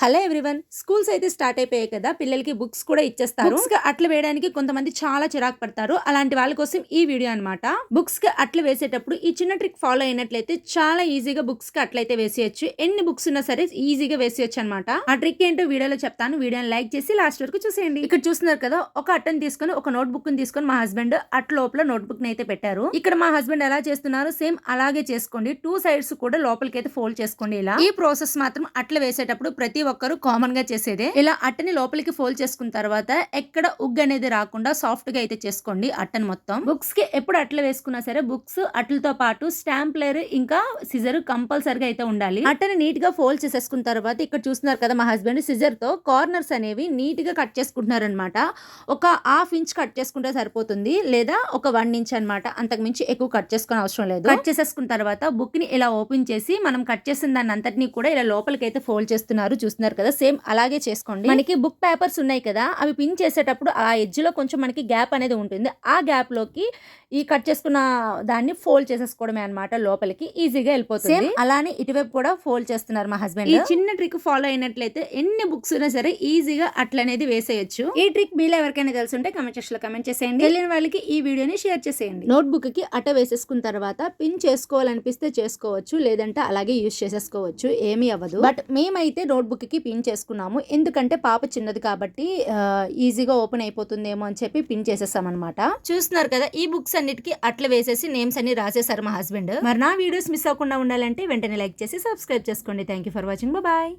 Hello everyone, schools అయితే start అయిపోయాయి కదా. పిల్లలకి బుక్స్ కూడా ఇచ్చేస్తారు. బుక్స్ కి అట్లు వేయడానికి కొంతమంది చాలా చిరాకు పడతారు. అలాంటి వాళ్ళ కోసం ఈ వీడియో అన్నమాట. బుక్స్ కి అట్లు వేసేటప్పుడు ఈ చిన్న ట్రిక్ ఫాలో అయినట్లయితే చాలా ఈజీగా బుక్స్ కి అట్లయితే వేసేయచ్చు. ఎన్ని బుక్స్ ఉన్నా సరే ఈజీగా వేసేయచ్చు అనమాట. ఆ ట్రిక్ ఏంటో వీడియోలో చెప్తాను. వీడియోని లైక్ చేసి లాస్ట్ వరకు చూసేయండి. ఇక్కడ చూస్తున్నారు కదా, ఒక అట్టని తీసుకొని ఒక నోట్ బుక్ ని తీసుకొని మా హస్బెండ్ అట్ లోపల నోట్ బుక్ ని అయితే పెట్టారు. ఇక్కడ మా హస్బెండ్ ఎలా చేస్తున్నారు సేమ్ అలాగే చేసుకోండి. 2 సైడ్స్ కూడా లోపలికి అయితే ఫోల్డ్ చేసుకోండి. ఇలా ఈ ప్రాసెస్ మాత్రం అట్లు వేసేటప్పుడు ప్రతి ఒక్కరు కామన్ గా చేసేదే. ఇలా అట్టని లోపలికి ఫోల్డ్ చేసుకున్న తర్వాత ఎక్కడ ఉగ్గు అనేది రాకుండా సాఫ్ట్ గా అయితే చేసుకోండి అట్టని మొత్తం. బుక్స్ కి ఎప్పుడు అట్లు వేసుకున్నా సరే బుక్స్ అట్లతో పాటు స్టాంప్లర్ ఇంకా సిజర్ కంపల్సరీగా అయితే ఉండాలి. అట్టని నీట్ గా ఫోల్డ్ చేసేసుకున్న తర్వాత ఇక్కడ చూస్తున్నారు కదా, మా హస్బెండ్ సిజర్ తో కార్నర్స్ అనేవి నీట్ గా కట్ చేసుకుంటున్నారు అనమాట. ఒక 1/2 ఇంచ్ కట్ చేసుకుంటే సరిపోతుంది, లేదా ఒక 1 ఇంచ్ అనమాట. అంతకు మించి ఎక్కువ కట్ చేసుకునే అవసరం లేదు. కట్ చేసేసుకున్న తర్వాత బుక్ ని ఇలా ఓపెన్ చేసి మనం కట్ చేసిన దాన్ని అంతటినీ కూడా ఇలా లోపలికి అయితే ఫోల్డ్ చేస్తున్నారు. చూస్తున్నారు కదా, సేమ్ అలాగే చేసుకోండి. మనకి బుక్ పేపర్స్ ఉన్నాయి కదా, అవి పిన్ చేసేటప్పుడు ఆ ఎడ్జ్ లో కొంచెం మనకి గ్యాప్ అనేది ఉంటుంది. ఆ గ్యాప్ లోకి ఈ కట్ చేసుకున్న దాన్ని ఫోల్డ్ చేసేసుకోవడమే అనమాట. లోపలికి ఈజీగా వెళ్ళిపోతుంది. సేమ్ అలానే ఇటువైపు కూడా ఫోల్డ్ చేస్తున్నారు మా హస్బెండ్. ఈ చిన్న ట్రిక్ ఫాలో అయినట్లయితే ఎన్ని బుక్స్ ఉన్నా సరే ఈజీగా అట్లా అనేది వేసేయచ్చు. ఈ ట్రిక్ మీలో ఎవరికైనా తెలిసి ఉంటే కామెంట్ సెక్షన్ లో కామెంట్ చేసేయండి. తెలియని వాళ్ళకి ఈ వీడియోని షేర్ చేసేయండి. నోట్ బుక్ కి అట్ట వేసేసుకున్న తర్వాత పిన్ చేసుకోవాలనిపిస్తే చేసుకోవచ్చు, లేదంటే అలాగే యూజ్ చేసేసుకోవచ్చు, ఏమీ అవ్వదు. బట్ మేమైతే నోట్ బుక్ కి పిన్ చేసుకున్నాము. ఎందుకంటే పాప చిన్నది కాబట్టి ఈజీగా ఓపెన్ అయిపోతుందేమో అని చెప్పి పిన్ చేసేసాం అనమాట. చూస్తున్నారు కదా, ఈ బుక్స్ అన్నిటికీ అట్లా వేసేసి నేమ్స్ అన్ని రాసేసారు మా హస్బెండ్. మరి నా వీడియోస్ మిస్ అవ్వకుండా ఉండాలంటే వెంటనే లైక్ చేసి సబ్స్క్రైబ్ చేసుకోండి. Thank you for watching. Bye.